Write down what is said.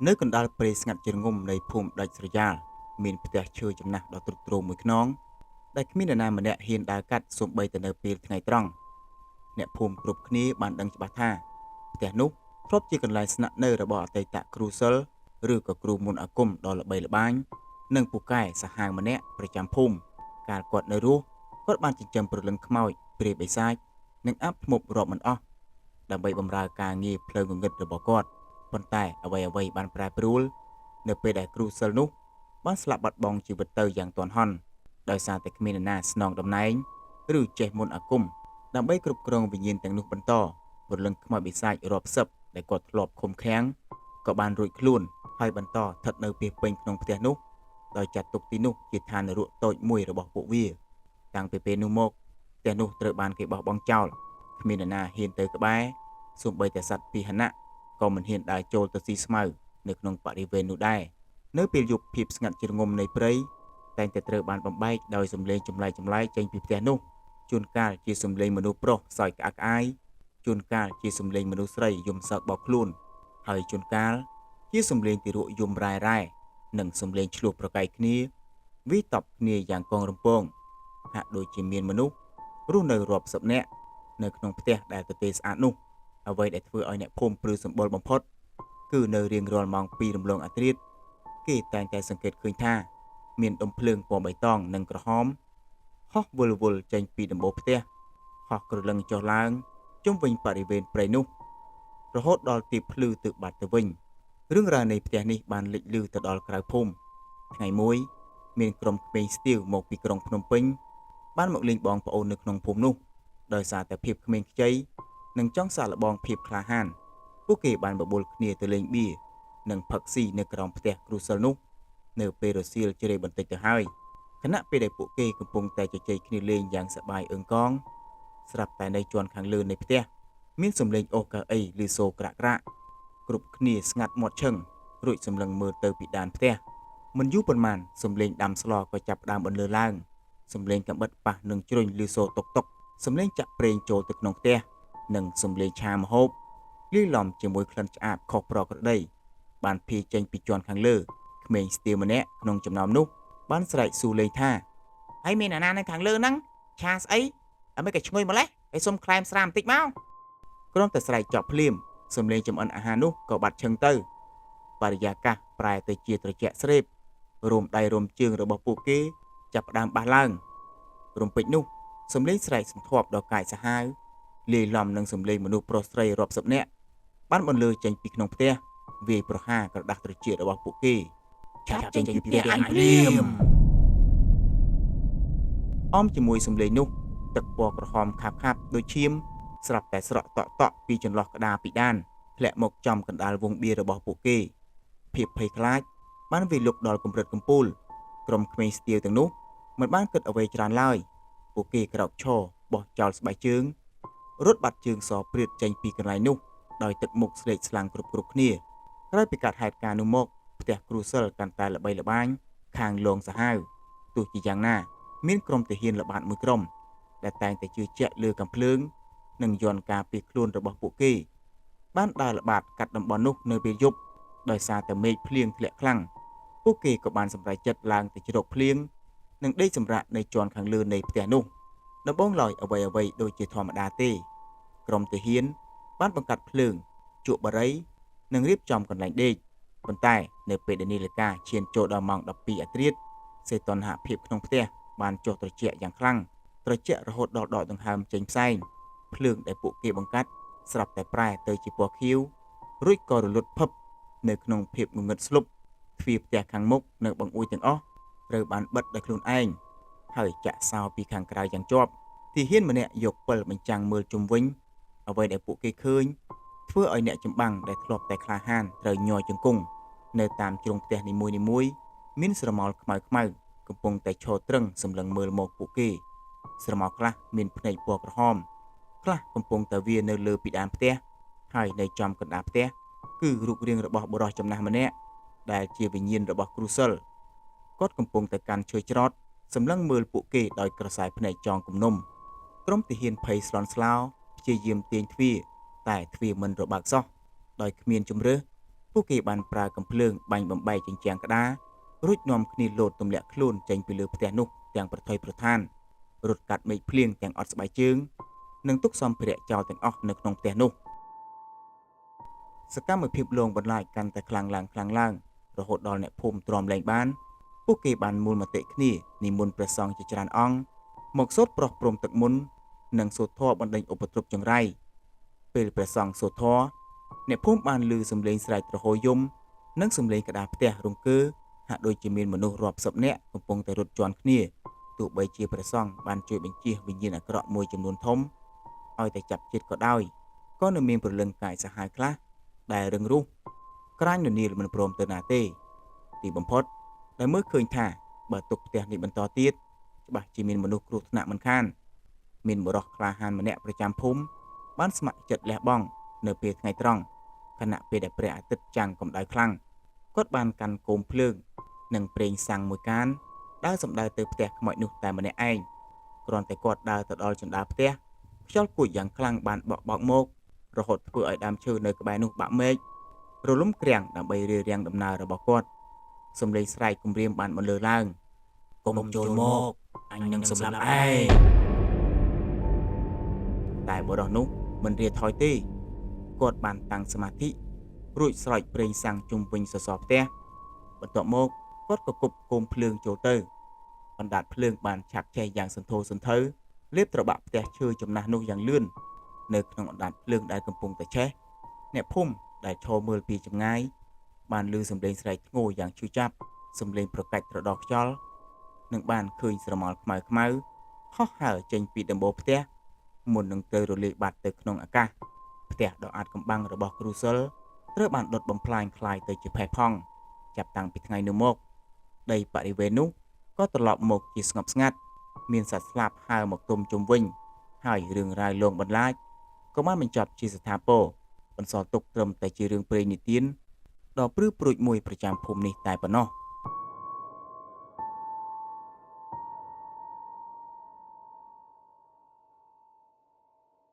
នៅកណ្ដាលព្រៃស្ងាត់ជ្រងំនៃភូមិដាច់ស្រយាលមានផ្ទះឈើចំណាស់ដ៏ទ្រុឌទ្រោមមួយខ្នងដែលគ្មាននរណាម្នាក់ហ៊ានដើរកាត់សូម្បីតែនៅពេលថ្ងៃត្រង់អ្នកភូមិគ្រប់គ្នាបានដឹងច្បាស់ថាផ្ទះនោះធ្លាប់ជាកន្លែងស្នាក់នៅរបស់អតីតគ្រូសិលឬក៏គ្រូមន្តអាគមដ៏ល្បីល្បាញនិងពូកែសាហាវម្នាក់ប្រចាំភូមិកាលគាត់នៅរស់គាត់បានចិញ្ចឹមព្រលឹងខ្មោចព្រាយបិសាចនិងអាប់ធ្មប់រាប់មិនអស់ដើម្បីបម្រើការងារផ្លូវងងឹតរបស់គាត់ប៉ុន្តែអ្វីបានប្រែប្រួលនៅពេលដែលគ្រូសិលនោះបានស្លាប់បាត់បង់ជីវិតទៅយ៉ាងទាន់ហន់ដោយសារតែគ្មាននរណាស្នងតំណែងឬចេះមន្តអាគមដើម្បីគ្រប់គ្រងវិញ្ញាណទាំងនោះបន្តព្រលឹងខ្មោចបិសាចរាប់សិបដែលគាត់ធ្លាប់ឃុំឃាំងក៏បានរួចខ្លួនហើយបន្តស្ថិតនៅពាសពេញក្នុងផ្ទះនោះដោយចាត់ទុកទីនោះជាឋាននរកតូចមួយរបស់ពួកវាតាំងពីពេលនោះមកផ្ទះនោះត្រូវបានគេបោះបង់ចោលគ្មាននរណាហ៊ានទៅក្បែរសូម្បីតែសត្វពាហនៈក៏មិនហ៊ានដើរចូលទៅស៊ីស្មៅនៅក្នុងបរិវេណនោះដែរនៅពេលយប់ភាពស្ងាត់ជ្រងំនៃព្រៃតែងតែត្រូវបានបំបែកដោយសំឡេងចម្លែកចេញពីផ្ទះនោះជួនកាលជាសំឡេងមនុស្សប្រុសសើចក្អាកក្អាយជួនកាលជាសំឡេងមនុស្សស្រីយំសោកបោកខ្លួនហើយជួនកាលជាសំឡេងទារកយំរ៉ែនិងសំឡេងឆ្លោះប្រកែកគ្នាវាតប់គ្នាយ៉ាងកងរំពងហាក់ដូចជាមានមនុស្សរស់នៅរាប់សិបនាក់នៅក្នុងផ្ទះដែលទទេស្អាតនោះអ្វីដែលធ្វើឲ្យអ្នកភូមិព្រឺសម្បុរបំផុតគឺនៅរៀងរាល់ម៉ោង2រំលងអាធ្រាត្រគេតែងតែសង្កេតឃើញថាមានដុំភ្លើងពណ៌បៃតងនិងក្រហមហោះវល់ចេញពីដំបូលផ្ទះហោះក្រឡឹងចុះឡើងជុំវិញបរិវេណព្រៃនោះរហូតដល់ទីភ្លឺទៅបាត់ទៅវិញរឿងរ៉ាវនៃផ្ទះនេះបានលេចលឺទៅដល់ក្រៅភូមិថ្ងៃមួយមានក្រុមក្មេងស្ទាវមកពីក្រុងភ្នំពេញបានមកលេងបងប្អូននៅក្នុងភូមិនោះដោយសារតែភាពក្មេងខ្ចីនិងចង់សាកល្បងភាពក្លាហានពួកគេបានបបួលគ្នាទៅលេងបៀនិងផឹកស៊ីនៅក្រោមផ្ទះគ្រូសិលនោះនៅពេលរសៀលជ្រេបន្តិចទៅហើយខណៈពេលដែលពួកគេកំពុងតែជជែកគ្នាលេងយ៉ាងសប្បាយអឹងកងស្រាប់តែនៅជាន់ខាងលើនៃផ្ទះមានសំឡេងអូសកៅអីឬសូរក្រាក់គ្រប់គ្នាស្ងាត់មាត់ឈឹងរួចសម្លឹងមើលទៅពីដានផ្ទះមិនយូរប៉ុន្មានសំឡេងដាំស្លក៏ចាប់ផ្ដើមបន្លឺឡើងសំឡេងកាំបិតប៉ះនឹងជ្រុញឬសូរតុកសំឡេងចាក់ប្រេងចូលទៅក្នុងផ្ទះនិងសំឡេងឆាម្ហូបលាយឡំជាមួយក្លិនឆ្អាបខុសប្រក្រតីបានភាយចេញពីជាន់ខាងលើក្មេងស្ទាវម្នាក់ក្នុងចំណោមនោះបានស្រែកសួរលេងថាហើយមានអាណានៅខាងលើហ្នឹងឆាស្អីអមេក៏ឈ្ងុយម្លេះហើយសុំខ្លែមស្រាបន្តិចមកគ្រាន់តែស្រែកចប់ភ្លាមសំឡេងចំអិនអាហារនោះក៏បាត់ឈឹងទៅបរិយាកាសប្រែទៅជាត្រជាក់ស្រេបរួមដៃរួមជើងរបស់ពួកគេចាប់ផ្ដើមបះឡើងរំពេចនោះសំឡេងស្រែកសន្ធាប់ដល់កាយសាហាវលាយឡំនឹងសំឡេងមនុស្សប្រុសស្រីរាប់សិបនាក់បានបន្លឺចេញពីក្នុងផ្ទះវាយប្រហារក្រដាស់ត្រចៀករបស់ពួកគេឆាប់ចេញពីផ្ទះអញភ្លាមអមជាមួយសំឡេងនោះទឹកពណ៌ក្រហមខាប់ដូចឈាមស្រាប់តែស្រក់តក់ពីចន្លោះក្តារពីដានធ្លាក់មកចំកណ្ដាលវងបៀរបស់ពួកគេភាពភ័យខ្លាចបានវាយលុកដល់កម្រិតកំពូលក្រុមក្មេងស្ទាវទាំងនោះមិនបានគិតអ្វីច្រើនឡើយពួកគេក្រោកឈរបោះចោលស្បែកជើងរត់បាត់ជើងសព្រាតចេញពីកន្លែងនោះដោយទឹកមុខស្លេកស្លាំងគ្រប់គ្នាក្រោយពីកាត់ហេតុការណ៍នោះមកផ្ទះគ្រូសិលកាន់តែល្បីល្បាញខាងលងសាហាវទោះជាយ៉ាងណាមានក្រុមទាហានល្បាតមួយក្រុមដែលតែងតែជឿជាក់លើកំភ្លើងនិងយន្តការពារខ្លួនរបស់ពួកគេបានដើរល្បាតកាត់តំបន់នោះនៅពេលយប់ដោយសារតែមេឃភ្លៀងធ្លាក់ខ្លាំងពួកគេក៏បានសម្រេចចិត្តឡើងទៅជ្រកភ្លៀងនិងដេកសម្រាកនៅជាន់ខាងលើនៃផ្ទះនោះដំបូងឡើយអ្វីដូចជាធម្មតាទេក្រុមទាហានបានបង្កាត់ភ្លើងជក់បារីនិងរៀបចំកន្លែងដេកប៉ុន្តែនៅពេលដែលនាឡិកាឈានចូលដល់ម៉ោង12អាធ្រាត្រសេតុណ្ហភាពក្នុងផ្ទះបានចុះត្រជាក់យ៉ាងខ្លាំងត្រជាក់រហូតដល់ដកដង្ហើមចេញផ្សែងភ្លើងដែលពួកគេបង្កាត់ស្រាប់តែប្រែទៅជាពណ៌ខៀវរួចក៏រលត់ភឹបនៅក្នុងភាពងងឹតស្លុបទ្វារផ្ទះខាងមុខនិងបង្អួចទាំងអស់ត្រូវបានបិទដោយខ្លួនឯងហើយចាក់សោពីខាងក្រៅយ៉ាងជាប់ទាហានម្នាក់យកពិលបញ្ចាំងមើលជុំវិញអ្វីដែលពួកគេឃើញធ្វើឲ្យអ្នកចម្បាំងដែលធ្លាប់តែក្លាហានត្រូវញ័រជង្គង់នៅតាមជ្រុងផ្ទះនីមួយមានស្រមោលខ្មៅកំពុងតែឈរត្រឹងសម្លឹងមើលមកពួកគេស្រមោលខ្លះមានភ្នែកពណ៌ក្រហមខ្លះកំពុងតែវានៅលើពីដានផ្ទះហើយនៅចំកណ្ដាលផ្ទះគឺរូបរាងរបស់បុរសចំណាស់ម្នាក់ដែលជាវិញ្ញាណរបស់គ្រូសិលគាត់កំពុងតែកាន់ឈើច្រត់សម្លឹងមើលពួកគេដោយក្រសែភ្នែកចងគំនុំក្រុមទាហានភ័យស្លន់ស្លោព្យាយាមទាញទ្វារតែទ្វារមិនរបើកសោះដោយគ្មានជំរឿ ពួកគេបានប្រើកំភ្លើងបាញ់បំបែកជញ្ជាំងក្តាររួចនាំគ្នាលោតទម្លាក់ខ្លួនចេញពីលើផ្ទះនោះទាំងប្រថុយប្រថានរត់កាត់មេឃភ្លៀងទាំងអត់ស្បែកជើងនិងទុកសម្ភារៈចោលទាំងអស់នៅក្នុងផ្ទះនោះសកម្មភាពលងបន្លាចកាន់តែខ្លាំងឡើងរហូតដល់អ្នកភូមិទ្រាំលែងបានពួកគេបានមូលមតិគ្នានិមន្តព្រះសង្ឃជាច្រើនអង្គមកសូត្រប្រោះព្រំទឹកមុននិងសូត្រធម៌បណ្ដេញឧបទ្រពចង្រៃពេលព្រះសង្ឃសូត្រធម៌អ្នកភូមិបានឮសំឡេងស្រែកទ្រហោយំនិងសំឡេងក្តារផ្ទះរង្គើហាក់ដូចជាមានមនុស្សរាប់សិបនាក់កំពុងតែរត់ជាន់គ្នាទោះបីជាព្រះសង្ឃបានជួយបញ្ជៀសវិញ្ញាណអាក្រក់មួយចំនួនធំឲ្យតែចាប់ចិត្តក៏ដោយក៏នៅមានព្រលឹងកាយសាហាវខ្លះដែលរឹងរូសក្រាញននាលមិនព្រមទៅណាទេទីបំផុតដែលមើលឃើញថាបើទុកផ្ទះនេះបន្តទៀតច្បាស់ជាមានមនុស្សគ្រោះថ្នាក់មិនខានមានបុរសក្លាហានម្នាក់ប្រចាំភូមិបានស្ម័គ្រចិត្តលះបង់នៅពេលថ្ងៃត្រង់ខណៈពេលដែលព្រះអាទិត្យចាំងកម្ដៅខ្លាំងគាត់បានកាន់គោមភ្លើងនិងប្រេងសាំងមួយកានដើរសម្ដៅទៅផ្ទះខ្មោចនោះតែម្នាក់ឯងគ្រាន់តែគាត់ដើរទៅដល់ជណ្ដាលផ្ទះខ្យល់គួចយ៉ាងខ្លាំងបានបក់បោកមករហូតធ្វើឲ្យដើមឈើនៅក្បែរនោះបាក់មែករលំក្រាំងដើម្បីរារាំងដំណើររបស់គាត់សំឡេងស្រែកគំរាមបានបន្លឺឡើងកុំចូលមកអញនឹងសម្លាប់ឯងតែបុរសនោះមិនរាថយទេគាត់បានតាំងសមាធិរួចស្រោចប្រេងសាំងជុំវិញសសរផ្ទះបន្ទាប់មកគាត់ក៏គប់គោមភ្លើងចូលទៅអណ្ដាតភ្លើងបានឆាប់ឆេះយ៉ាងសន្ធោសន្ធៅលេបត្របាក់ផ្ទះឈើចំណាស់នោះយ៉ាងលឿននៅក្នុងអណ្ដាតភ្លើងដែលកំពុងតែឆេះអ្នកភូមិដែលឈរមើលពីចម្ងាយបានឮសំឡេងស្រែកធ្ងោយ៉ាងឈឺចាប់សំឡេងប្រកាច់ត្រដោះខ្យល់និងបានឃើញស្រមោលខ្មៅហោះហើរចេញពីដំបូលផ្ទះមុននឹងទៅរលាយបាត់ទៅក្នុងអាកាសផ្ទះដ៏អាចកំបាំងរបស់គ្រូសិលត្រូវបានដុតបំផ្លាញคล้ายទៅជាផេះផង់ចាប់តាំងពីថ្ងៃនោះមកដីបរិវេណនោះក៏ត្រឡប់មកជាស្ងប់ស្ងាត់មានសត្វស្លាបហើរមកទុំជុំវិញហើយរឿងរ៉ាវលងបន្លាចក៏បានបញ្ចប់ជាស្ថាពរបន្សល់ទុកត្រឹមតែជារឿងព្រេងនិទានដ៏ព្រឺព្រួចមួយប្រចាំភូមិនេះតែប៉ុណ្ណោះ